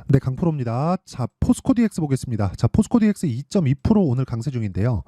네, 강프로입니다. 자, 포스코 DX 보겠습니다. 자, 포스코 DX 2.2% 오늘 강세 중인데요.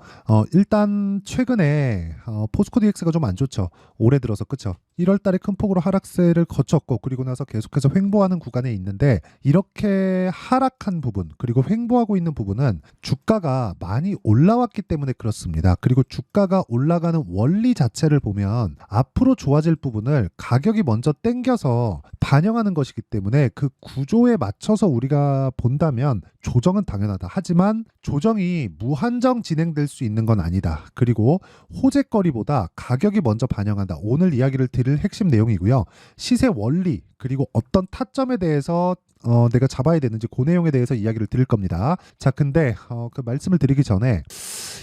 일단 최근에 포스코 DX가 좀 안 좋죠. 올해 들어서 그쵸? 1월 달에 큰 폭으로 하락세를 거쳤고 그리고 나서 계속해서 횡보하는 구간에 있는데 이렇게 하락한 부분 그리고 횡보하고 있는 부분은 주가가 많이 올라왔기 때문에 그렇습니다. 그리고 주가가 올라가는 원리 자체를 보면 앞으로 좋아질 부분을 가격이 먼저 땡겨서 반영하는 것이기 때문에 그 구조에 맞춰서 우리가 본다면 조정은 당연하다. 하지만 조정이 무한정 진행될 수 있는 건 아니다. 그리고 호재거리보다 가격이 먼저 반영한다. 오늘 이야기를 드릴 핵심 내용이고요. 시세 원리 그리고 어떤 타점에 대해서 내가 잡아야 되는지 그 내용에 대해서 이야기를 드릴 겁니다. 자, 근데 그 말씀을 드리기 전에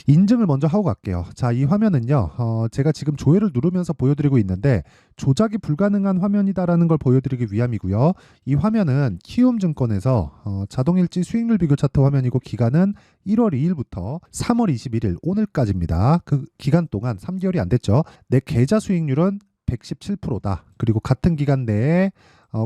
인증을 먼저 하고 갈게요. 자, 이 화면은요. 제가 지금 조회를 누르면서 보여드리고 있는데 조작이 불가능한 화면이다라는 걸 보여드리기 위함이고요. 이 화면은 키움증권에서 자동일지 수익률 비교 차트 화면이고 기간은 1월 2일부터 3월 21일 오늘까지입니다. 그 기간 동안 3개월이 안 됐죠. 내 계좌 수익률은 117%다. 그리고 같은 기간 내에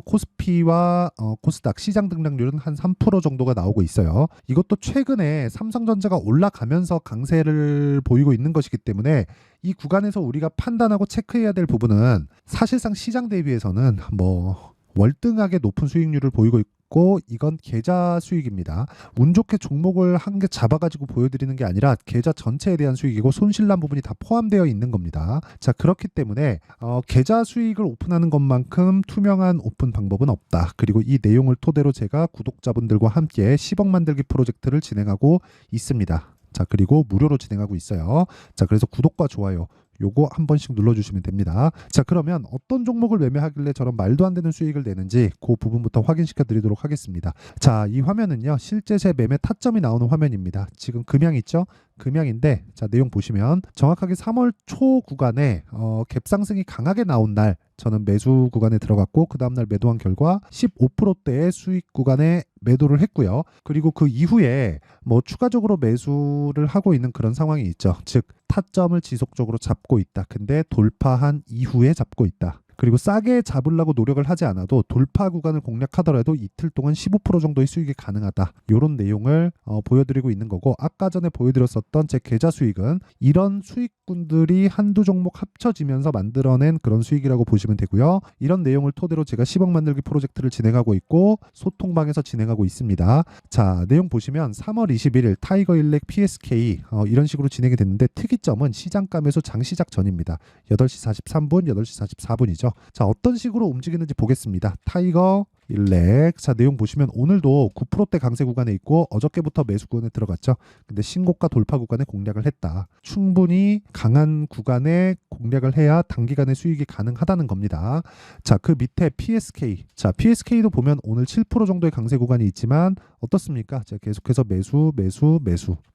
코스피와 코스닥 시장 등락률은 한 3% 정도가 나오고 있어요. 이것도 최근에 삼성전자가 올라가면서 강세를 보이고 있는 것이기 때문에 이 구간에서 우리가 판단하고 체크해야 될 부분은 사실상 시장 대비해서는 뭐 월등하게 높은 수익률을 보이고 있고 이건 계좌 수익입니다. 운 좋게 종목을 한 개 잡아가지고 보여드리는 게 아니라 계좌 전체에 대한 수익이고 손실난 부분이 다 포함되어 있는 겁니다. 자, 그렇기 때문에 계좌 수익을 오픈하는 것만큼 투명한 오픈 방법은 없다. 그리고 이 내용을 토대로 제가 구독자분들과 함께 10억 만들기 프로젝트를 진행하고 있습니다. 자, 그리고 무료로 진행하고 있어요. 자, 그래서 구독과 좋아요 요거 한 번씩 눌러주시면 됩니다. 자, 그러면 어떤 종목을 매매하길래 저런 말도 안 되는 수익을 내는지 그 부분부터 확인시켜 드리도록 하겠습니다. 자, 이 화면은요 실제 제 매매 타점이 나오는 화면입니다. 지금 금양 있죠? 금양인데 자, 내용 보시면 정확하게 3월 초 구간에 갭상승이 강하게 나온 날 저는 매수 구간에 들어갔고 그 다음날 매도한 결과 15%대의 수익 구간에 매도를 했고요. 그리고 그 이후에 뭐 추가적으로 매수를 하고 있는 그런 상황이 있죠. 즉 타점을 지속적으로 잡고 있다. 근데 돌파한 이후에 잡고 있다. 그리고 싸게 잡으려고 노력을 하지 않아도 돌파 구간을 공략하더라도 이틀 동안 15% 정도의 수익이 가능하다. 이런 내용을 보여드리고 있는 거고 아까 전에 보여드렸었던 제 계좌 수익은 이런 수익군들이 한두 종목 합쳐지면서 만들어낸 그런 수익이라고 보시면 되고요. 이런 내용을 토대로 제가 10억 만들기 프로젝트를 진행하고 있고 소통방에서 진행하고 있습니다. 자, 내용 보시면 3월 21일 타이거 일렉 PSK 이런 식으로 진행이 됐는데 특이점은 시장가 매수 장시작 전입니다. 8시 43분, 8시 44분이죠. 자, 어떤 식으로 움직이는지 보겠습니다. 타이거 일렉. 자, 내용 보시면 오늘도 9%대 강세 구간에 있고 어저께부터 매수 구간에 들어갔죠. 근데 신고가 돌파 구간에 공략을 했다. 충분히 강한 구간에 공략을 해야 단기간에 수익이 가능하다는 겁니다. 자, 그 밑에 PSK. 자, PSK도 보면 오늘 7% 정도의 강세 구간이 있지만 어떻습니까? 제가 계속해서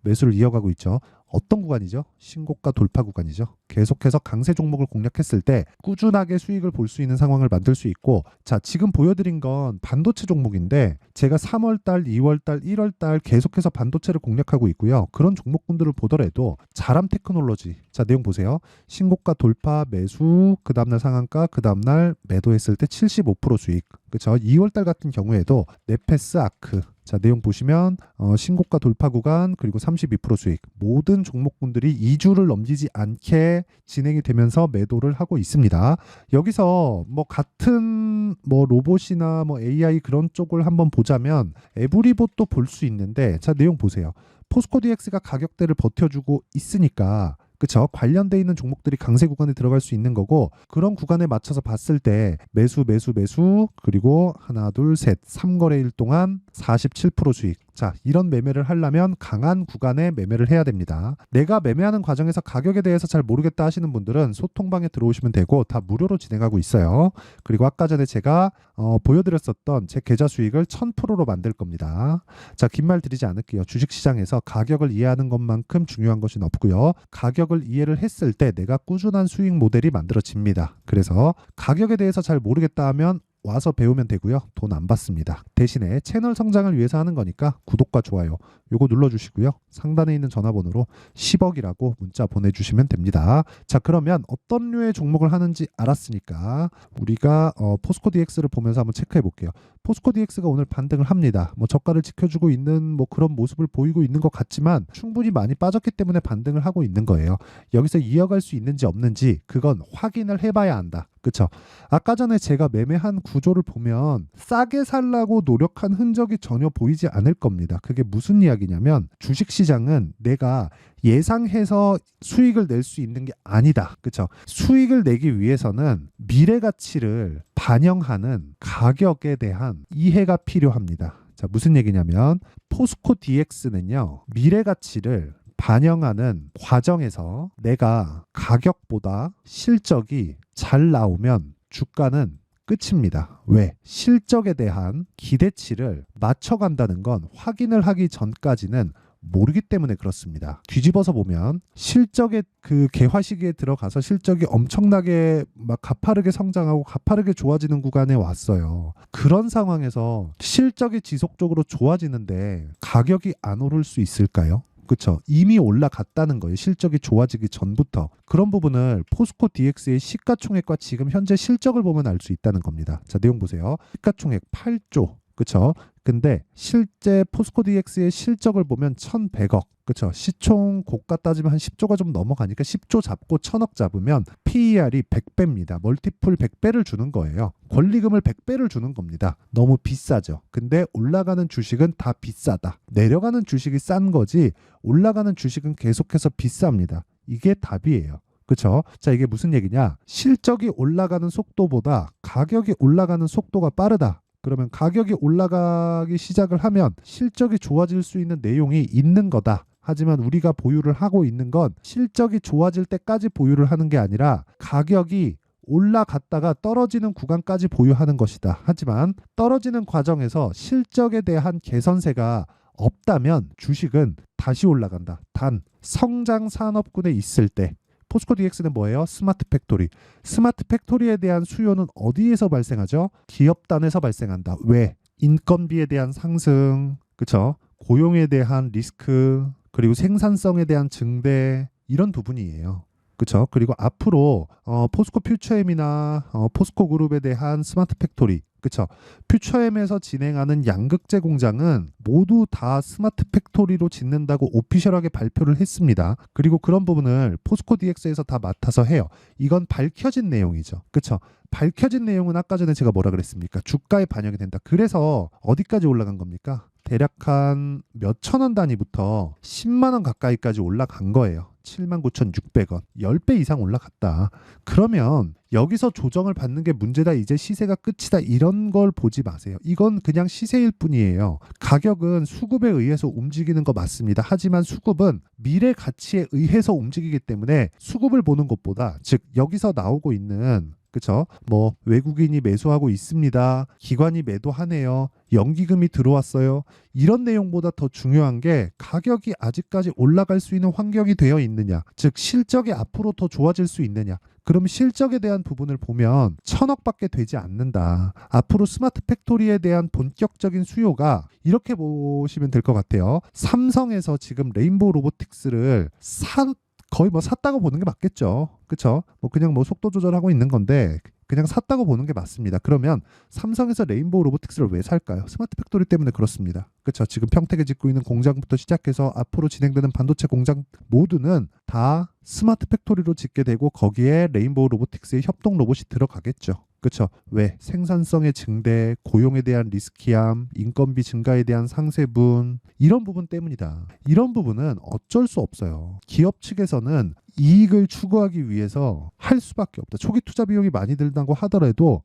매수를 이어가고 있죠. 어떤 구간이죠? 신고가 돌파 구간이죠. 계속해서 강세 종목을 공략했을 때 꾸준하게 수익을 볼 수 있는 상황을 만들 수 있고 자, 지금 보여드린 건 반도체 종목인데 제가 3월달, 2월달, 1월달 계속해서 반도체를 공략하고 있고요. 그런 종목군들을 보더라도 자람 테크놀로지 자, 내용 보세요. 신고가 돌파 매수 그 다음날 상한가 그 다음날 매도했을 때 75% 수익 그렇죠. 2월달 같은 경우에도 네페스 아크 자, 내용 보시면 신고가 돌파 구간 그리고 32% 수익 모든 종목군들이 2주를 넘기지 않게 진행이 되면서 매도를 하고 있습니다. 여기서 뭐 같은 뭐 로봇이나 뭐 AI 그런 쪽을 한번 보자면 에브리봇도 볼 수 있는데 자, 내용 보세요. 포스코 DX가 가격대를 버텨주고 있으니까 그쵸? 관련돼 있는 종목들이 강세 구간에 들어갈 수 있는 거고 그런 구간에 맞춰서 봤을 때 매수 그리고 하나 둘 셋 3거래일 동안 47% 수익 자, 이런 매매를 하려면 강한 구간에 매매를 해야 됩니다. 내가 매매하는 과정에서 가격에 대해서 잘 모르겠다 하시는 분들은 소통방에 들어오시면 되고 다 무료로 진행하고 있어요. 그리고 아까 전에 제가 보여드렸었던 제 계좌 수익을 1000%로 만들 겁니다. 자, 긴 말 드리지 않을게요. 주식시장에서 가격을 이해하는 것만큼 중요한 것은 없고요. 가격을 이해를 했을 때 내가 꾸준한 수익 모델이 만들어집니다. 그래서 가격에 대해서 잘 모르겠다 하면 와서 배우면 되고요. 돈 안 받습니다. 대신에 채널 성장을 위해서 하는 거니까 구독과 좋아요 요거 눌러주시고요. 상단에 있는 전화번호로 10억이라고 문자 보내주시면 됩니다. 자, 그러면 어떤 류의 종목을 하는지 알았으니까 우리가 포스코 DX를 보면서 한번 체크해 볼게요. 포스코 DX가 오늘 반등을 합니다. 뭐 저가를 지켜주고 있는 뭐 그런 모습을 보이고 있는 것 같지만 충분히 많이 빠졌기 때문에 반등을 하고 있는 거예요. 여기서 이어갈 수 있는지 없는지 그건 확인을 해봐야 한다. 그쵸? 아까 전에 제가 매매한 구조를 보면 싸게 살라고 노력한 흔적이 전혀 보이지 않을 겁니다. 그게 무슨 이야기냐면 주식시장은 내가 예상해서 수익을 낼 수 있는 게 아니다. 그쵸? 수익을 내기 위해서는 미래 가치를 반영하는 가격에 대한 이해가 필요합니다. 자, 무슨 얘기냐면 포스코 DX는요, 미래 가치를 반영하는 과정에서 내가 가격보다 실적이 잘 나오면 주가는 끝입니다. 왜? 실적에 대한 기대치를 맞춰간다는 건 확인을 하기 전까지는 모르기 때문에 그렇습니다. 뒤집어서 보면 실적의 그 개화 시기에 들어가서 실적이 엄청나게 막 가파르게 성장하고 가파르게 좋아지는 구간에 왔어요. 그런 상황에서 실적이 지속적으로 좋아지는데 가격이 안 오를 수 있을까요? 그쵸? 이미 올라갔다는 거예요. 실적이 좋아지기 전부터. 그런 부분을 포스코 DX의 시가총액과 지금 현재 실적을 보면 알 수 있다는 겁니다. 자, 내용 보세요. 시가총액 8조. 그쵸? 근데 실제 포스코 DX의 실적을 보면 1,100억. 그쵸? 시총 고가 따지면 한 10조가 좀 넘어가니까 10조 잡고 1,000억 잡으면 PER이 100배입니다. 멀티플 100배를 주는 거예요. 권리금을 100배를 주는 겁니다. 너무 비싸죠. 근데 올라가는 주식은 다 비싸다. 내려가는 주식이 싼 거지 올라가는 주식은 계속해서 비쌉니다. 이게 답이에요. 그쵸? 자, 이게 무슨 얘기냐? 실적이 올라가는 속도보다 가격이 올라가는 속도가 빠르다. 그러면 가격이 올라가기 시작을 하면 실적이 좋아질 수 있는 내용이 있는 거다. 하지만 우리가 보유를 하고 있는 건 실적이 좋아질 때까지 보유를 하는 게 아니라 가격이 올라갔다가 떨어지는 구간까지 보유하는 것이다. 하지만 떨어지는 과정에서 실적에 대한 개선세가 없다면 주식은 다시 올라간다. 단 성장 산업군에 있을 때 포스코 DX는 뭐예요? 스마트 팩토리. 스마트 팩토리에 대한 수요는 어디에서 발생하죠? 기업단에서 발생한다. 왜? 인건비에 대한 상승, 그쵸? 고용에 대한 리스크, 그리고 생산성에 대한 증대, 이런 부분이에요. 그쵸? 그리고 앞으로 포스코 퓨처엠이나 포스코 그룹에 대한 스마트 팩토리, 그쵸? 퓨처엠에서 진행하는 양극재 공장은 모두 다 스마트 팩토리로 짓는다고 오피셜하게 발표를 했습니다. 그리고 그런 부분을 포스코 DX에서 다 맡아서 해요. 이건 밝혀진 내용이죠. 그쵸? 밝혀진 내용은 아까 전에 제가 뭐라 그랬습니까? 주가에 반영이 된다. 그래서 어디까지 올라간 겁니까? 대략 한 몇천 원 단위부터 10만 원 가까이까지 올라간 거예요. 79,600원. 10배 이상 올라갔다. 그러면 여기서 조정을 받는 게 문제다. 이제 시세가 끝이다. 이런 걸 보지 마세요. 이건 그냥 시세일 뿐이에요. 가격은 수급에 의해서 움직이는 거 맞습니다. 하지만 수급은 미래 가치에 의해서 움직이기 때문에 수급을 보는 것보다, 즉 여기서 나오고 있는, 그쵸? 뭐 외국인이 매수하고 있습니다. 기관이 매도하네요. 연기금이 들어왔어요. 이런 내용보다 더 중요한 게 가격이 아직까지 올라갈 수 있는 환경이 되어 있느냐. 즉 실적이 앞으로 더 좋아질 수 있느냐. 그럼 실적에 대한 부분을 보면 1,000억밖에 되지 않는다. 앞으로 스마트 팩토리에 대한 본격적인 수요가 이렇게 보시면 될 것 같아요. 삼성에서 지금 레인보우 로보틱스를 거의 뭐 샀다고 보는 게 맞겠죠. 그쵸? 뭐 그냥 뭐 속도 조절하고 있는 건데 그냥 샀다고 보는 게 맞습니다. 그러면 삼성에서 레인보우 로보틱스를 왜 살까요? 스마트 팩토리 때문에 그렇습니다. 그쵸? 지금 평택에 짓고 있는 공장부터 시작해서 앞으로 진행되는 반도체 공장 모두는 다 스마트 팩토리로 짓게 되고 거기에 레인보우 로보틱스의 협동 로봇이 들어가겠죠. 그렇죠. 왜? 생산성의 증대, 고용에 대한 리스키함, 인건비 증가에 대한 상세분, 이런 부분 때문이다. 이런 부분은 어쩔 수 없어요. 기업 측에서는 이익을 추구하기 위해서 할 수밖에 없다. 초기 투자 비용이 많이 들다고 하더라도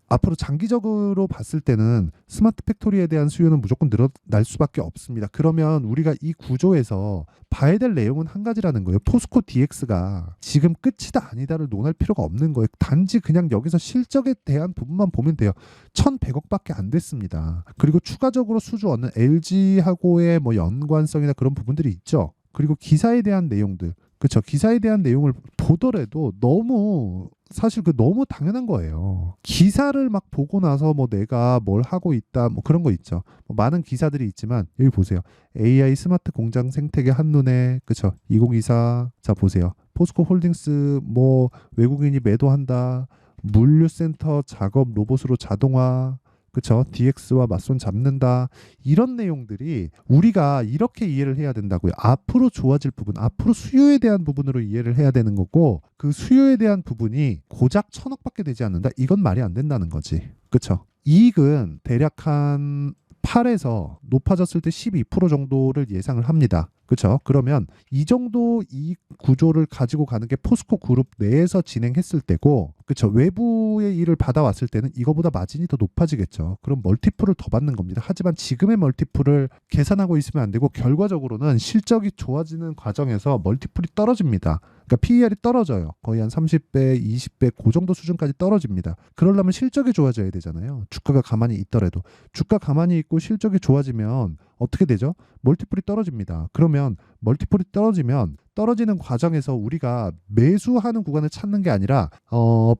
앞으로 장기적으로 봤을 때는 스마트 팩토리에 대한 수요는 무조건 늘어날 수밖에 없습니다. 그러면 우리가 이 구조에서 봐야 될 내용은 한 가지라는 거예요. 포스코 DX가 지금 끝이다 아니다를 논할 필요가 없는 거예요. 단지 그냥 여기서 실적에 대한 부분만 보면 돼요. 1,100억밖에 안 됐습니다. 그리고 추가적으로 수주 얻는 LG하고의 뭐 연관성이나 그런 부분들이 있죠. 그리고 기사에 대한 내용들, 그쵸. 기사에 대한 내용을 보더라도 너무 사실 너무 당연한 거예요. 기사를 막 보고 나서 뭐 내가 뭘 하고 있다 뭐 그런 거 있죠. 뭐 많은 기사들이 있지만 여기 보세요. AI 스마트 공장 생태계 한눈에 그쵸. 2024 자 보세요. 포스코 홀딩스 뭐 외국인이 매도한다. 물류센터 작업 로봇으로 자동화 그쵸? DX와 맞손 잡는다. 이런 내용들이 우리가 이렇게 이해를 해야 된다고요. 앞으로 좋아질 부분, 앞으로 수요에 대한 부분으로 이해를 해야 되는 거고 그 수요에 대한 부분이 고작 1,000억밖에 되지 않는다. 이건 말이 안 된다는 거지. 그쵸? 이익은 대략 한 8에서 높아졌을 때 12% 정도를 예상을 합니다. 그렇죠? 그러면 이 정도 이익 구조를 가지고 가는 게 포스코 그룹 내에서 진행했을 때고, 그렇죠? 외부의 일을 받아왔을 때는 이거보다 마진이 더 높아지겠죠. 그럼 멀티플을 더 받는 겁니다. 하지만 지금의 멀티플을 계산하고 있으면 안 되고 결과적으로는 실적이 좋아지는 과정에서 멀티플이 떨어집니다. 그러니까 PER이 떨어져요. 거의 한 30배, 20배 그 정도 수준까지 떨어집니다. 그러려면 실적이 좋아져야 되잖아요. 주가가 가만히 있더라도. 주가 가만히 있고 실적이 좋아지면 어떻게 되죠? 멀티플이 떨어집니다. 그러면 멀티플이 떨어지면 떨어지는 과정에서 우리가 매수하는 구간을 찾는 게 아니라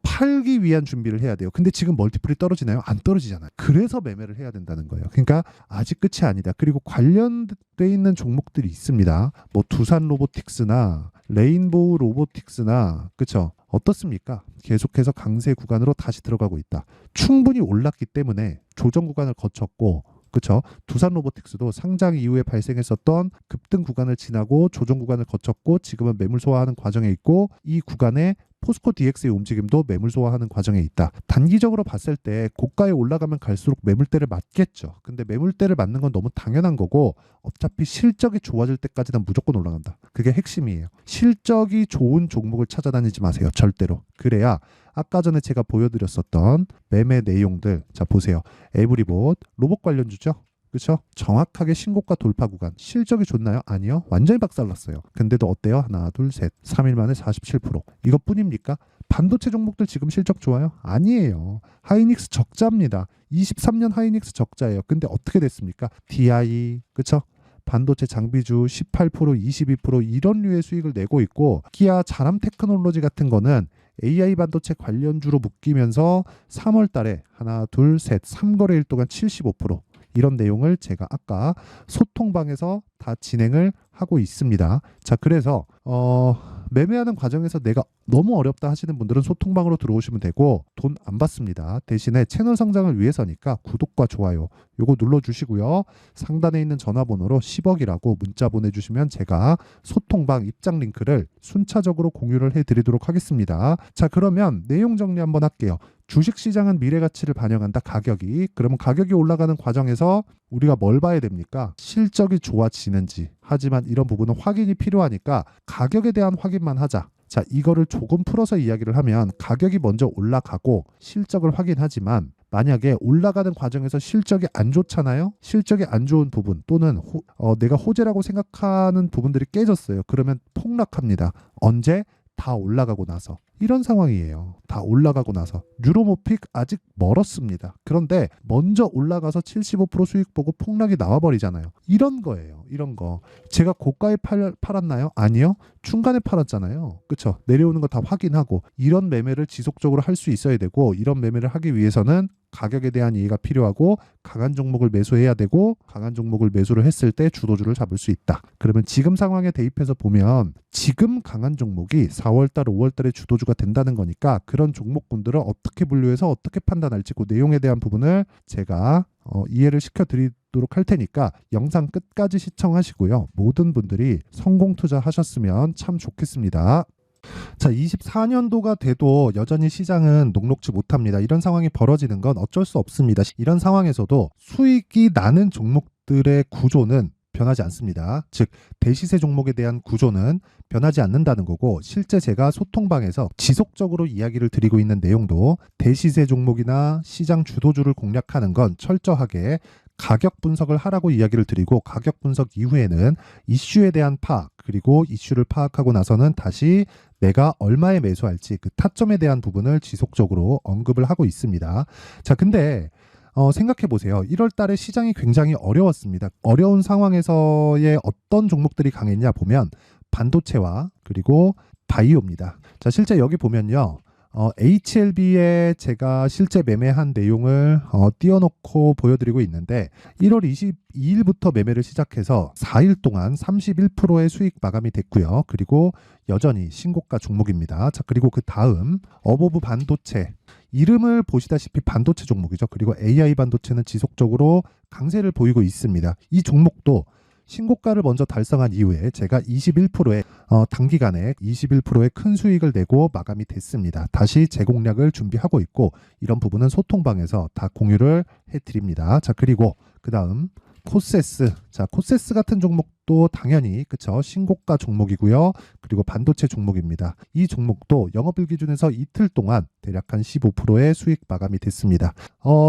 팔기 위한 준비를 해야 돼요. 근데 지금 멀티플이 떨어지나요? 안 떨어지잖아요. 그래서 매매를 해야 된다는 거예요. 그러니까 아직 끝이 아니다. 그리고 관련돼 있는 종목들이 있습니다. 뭐 두산 로보틱스나 레인보우 로보틱스나 그쵸? 어떻습니까? 계속해서 강세 구간으로 다시 들어가고 있다. 충분히 올랐기 때문에 조정 구간을 거쳤고 그렇죠. 두산 로보틱스도 상장 이후에 발생했었던 급등 구간을 지나고 조정 구간을 거쳤고 지금은 매물 소화하는 과정에 있고 이 구간에 포스코 DX의 움직임도 매물 소화하는 과정에 있다. 단기적으로 봤을 때 고가에 올라가면 갈수록 매물대를 맞겠죠. 근데 매물대를 맞는 건 너무 당연한 거고 어차피 실적이 좋아질 때까지는 무조건 올라간다. 그게 핵심이에요. 실적이 좋은 종목을 찾아다니지 마세요. 절대로. 그래야 아까 전에 제가 보여드렸었던 매매 내용들 자 보세요. 에브리봇 로봇 관련주죠. 그렇죠? 정확하게 신고가 돌파 구간. 실적이 좋나요? 아니요. 완전히 박살났어요. 근데도 어때요? 하나, 둘, 셋. 3일 만에 47%. 이것뿐입니까? 반도체 종목들 지금 실적 좋아요? 아니에요. 하이닉스 적자입니다. 23년 하이닉스 적자예요. 근데 어떻게 됐습니까? DI, 그렇죠? 반도체 장비주 18%, 22% 이런 류의 수익을 내고 있고 기아 자람 테크놀로지 같은 거는 AI 반도체 관련주로 묶이면서 3월 달에 하나, 둘, 셋, 3거래일 동안 75% 이런 내용을 제가 아까 소통방에서 다 진행을 하고 있습니다. 자, 그래서 매매하는 과정에서 내가 너무 어렵다 하시는 분들은 소통방으로 들어오시면 되고 돈 안 받습니다. 대신에 채널 성장을 위해서니까 구독과 좋아요 요거 눌러주시고요. 상단에 있는 전화번호로 10억이라고 문자 보내주시면 제가 소통방 입장 링크를 순차적으로 공유를 해드리도록 하겠습니다. 자, 그러면 내용 정리 한번 할게요. 주식시장은 미래가치를 반영한다. 가격이. 그러면 가격이 올라가는 과정에서 우리가 뭘 봐야 됩니까? 실적이 좋아지는지. 하지만 이런 부분은 확인이 필요하니까 가격에 대한 확인만 하자. 자, 이거를 조금 풀어서 이야기를 하면 가격이 먼저 올라가고 실적을 확인하지만 만약에 올라가는 과정에서 실적이 안 좋잖아요. 실적이 안 좋은 부분 또는 내가 호재라고 생각하는 부분들이 깨졌어요. 그러면 폭락합니다. 언제? 다 올라가고 나서. 이런 상황이에요. 다 올라가고 나서. 뉴로모픽 아직 멀었습니다. 그런데 먼저 올라가서 75% 수익 보고 폭락이 나와버리잖아요. 이런 거예요. 이런 거. 제가 고가에 팔았나요? 아니요. 중간에 팔았잖아요. 그쵸? 내려오는 거 다 확인하고 이런 매매를 지속적으로 할 수 있어야 되고 이런 매매를 하기 위해서는 가격에 대한 이해가 필요하고 강한 종목을 매수해야 되고 강한 종목을 매수를 했을 때 주도주를 잡을 수 있다. 그러면 지금 상황에 대입해서 보면 지금 강한 종목이 4월달, 5월달에 주도주가 된다는 거니까 그런 종목군들을 어떻게 분류해서 어떻게 판단할지 그 내용에 대한 부분을 제가 이해를 시켜드리도록 할 테니까 영상 끝까지 시청하시고요. 모든 분들이 성공 투자하셨으면 참 좋겠습니다. 자, 24년도가 돼도 여전히 시장은 녹록지 못합니다. 이런 상황이 벌어지는 건 어쩔 수 없습니다. 이런 상황에서도 수익이 나는 종목들의 구조는 변하지 않습니다. 즉 대시세 종목에 대한 구조는 변하지 않는다는 거고 실제 제가 소통방에서 지속적으로 이야기를 드리고 있는 내용도 대시세 종목이나 시장 주도주를 공략하는 건 철저하게 가격 분석을 하라고 이야기를 드리고 가격 분석 이후에는 이슈에 대한 파악 그리고 이슈를 파악하고 나서는 다시 내가 얼마에 매수할지 그 타점에 대한 부분을 지속적으로 언급을 하고 있습니다. 자, 근데 생각해 보세요. 1월 달에 시장이 굉장히 어려웠습니다. 어려운 상황에서의 어떤 종목들이 강했냐 보면 반도체와 그리고 바이오입니다. 자, 실제 여기 보면요. HLB에 제가 실제 매매한 내용을 띄워놓고 보여드리고 있는데 1월 22일부터 매매를 시작해서 4일 동안 31%의 수익 마감이 됐고요. 그리고 여전히 신고가 종목입니다. 자, 그리고 그 다음 어보브 반도체, 이름을 보시다시피 반도체 종목이죠. 그리고 AI 반도체는 지속적으로 강세를 보이고 있습니다. 이 종목도 신고가를 먼저 달성한 이후에 제가 21%의 단기간에 21%의 큰 수익을 내고 마감이 됐습니다. 다시 재공략을 준비하고 있고 이런 부분은 소통방에서 다 공유를 해드립니다. 자, 그리고 그 다음 코세스. 자, 코세스 같은 종목도 당연히 그쵸, 신고가 종목이고요. 그리고 반도체 종목입니다. 이 종목도 영업일 기준에서 이틀 동안 대략 한 15%의 수익 마감이 됐습니다.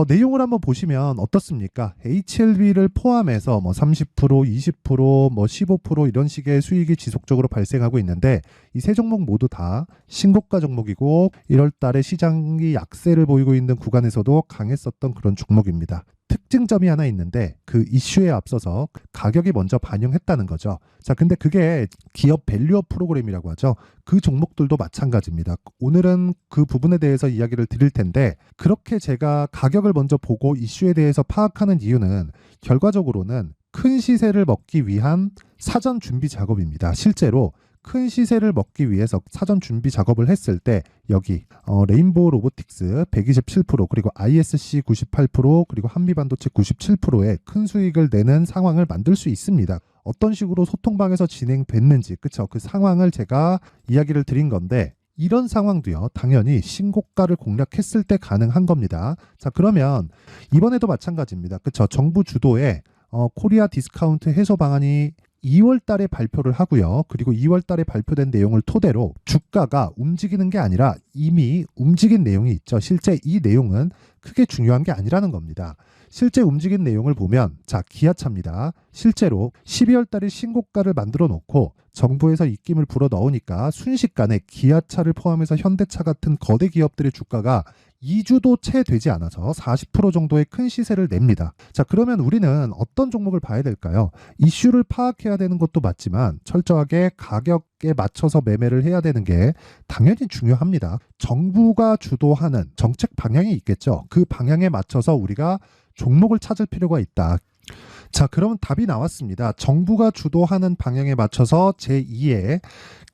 내용을 한번 보시면 어떻습니까? HLB를 포함해서 뭐 30%, 20%, 뭐 15% 이런 식의 수익이 지속적으로 발생하고 있는데 이 세 종목 모두 다 신고가 종목이고 1월 달에 시장이 약세를 보이고 있는 구간에서도 강했었던 그런 종목입니다. 특징점이 하나 있는데 그 이슈에 앞서서 가격이 먼저 반영했다는 거죠. 자, 근데 그게 기업 밸류업 프로그램이라고 하죠. 그 종목들도 마찬가지입니다. 오늘은 그 부분에 대해서 이야기를 드릴 텐데 그렇게 제가 가격을 먼저 보고 이슈에 대해서 파악하는 이유는 결과적으로는 큰 시세를 먹기 위한 사전 준비 작업입니다. 실제로 큰 시세를 먹기 위해서 사전 준비 작업을 했을 때 여기 레인보우 로보틱스 127% 그리고 ISC 98% 그리고 한미반도체 97%의 큰 수익을 내는 상황을 만들 수 있습니다. 어떤 식으로 소통방에서 진행됐는지 그쵸? 그 상황을 제가 이야기를 드린 건데 이런 상황도요 당연히 신고가를 공략했을 때 가능한 겁니다. 자, 그러면 이번에도 마찬가지입니다. 그쵸? 정부 주도의 코리아 디스카운트 해소 방안이 2월 달에 발표를 하고요. 그리고 2월 달에 발표된 내용을 토대로 주가가 움직이는 게 아니라 이미 움직인 내용이 있죠. 실제 이 내용은 크게 중요한 게 아니라는 겁니다. 실제 움직인 내용을 보면 자, 기아차입니다. 실제로 12월 달에 신고가를 만들어 놓고 정부에서 입김을 불어 넣으니까 순식간에 기아차를 포함해서 현대차 같은 거대 기업들의 주가가 2주도 채 되지 않아서 40% 정도의 큰 시세를 냅니다. 자, 그러면 우리는 어떤 종목을 봐야 될까요? 이슈를 파악해야 되는 것도 맞지만 철저하게 가격에 맞춰서 매매를 해야 되는 게 당연히 중요합니다. 정부가 주도하는 정책 방향이 있겠죠. 그 방향에 맞춰서 우리가 종목을 찾을 필요가 있다. 자, 그러면 답이 나왔습니다. 정부가 주도하는 방향에 맞춰서 제2의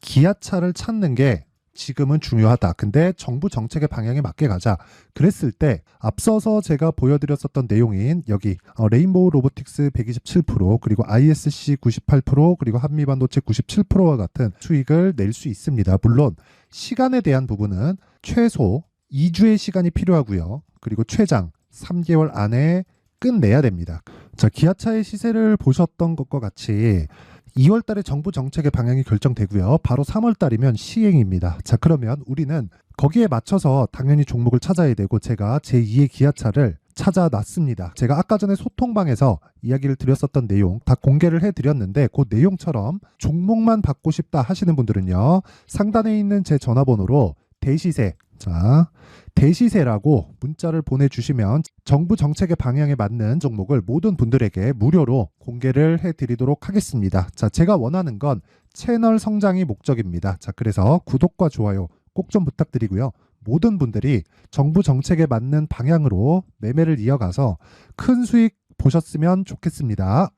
기아차를 찾는 게 지금은 중요하다. 근데 정부 정책의 방향에 맞게 가자. 그랬을 때 앞서서 제가 보여드렸었던 내용인 여기 레인보우 로보틱스 127% 그리고 ISC 98% 그리고 한미반도체 97%와 같은 수익을 낼 수 있습니다. 물론 시간에 대한 부분은 최소 2주의 시간이 필요하고요. 그리고 최장 3개월 안에 끝내야 됩니다. 자, 기아차의 시세를 보셨던 것과 같이 2월 달에 정부 정책의 방향이 결정되고요. 바로 3월 달이면 시행입니다. 자, 그러면 우리는 거기에 맞춰서 당연히 종목을 찾아야 되고 제가 제2의 기아차를 찾아놨습니다. 제가 아까 전에 소통방에서 이야기를 드렸었던 내용 다 공개를 해드렸는데 그 내용처럼 종목만 받고 싶다 하시는 분들은요. 상단에 있는 제 전화번호로 대시세, 자, 대시세라고 문자를 보내주시면 정부 정책의 방향에 맞는 종목을 모든 분들에게 무료로 공개를 해드리도록 하겠습니다. 자, 제가 원하는 건 채널 성장이 목적입니다. 자, 그래서 구독과 좋아요 꼭 좀 부탁드리고요. 모든 분들이 정부 정책에 맞는 방향으로 매매를 이어가서 큰 수익 보셨으면 좋겠습니다.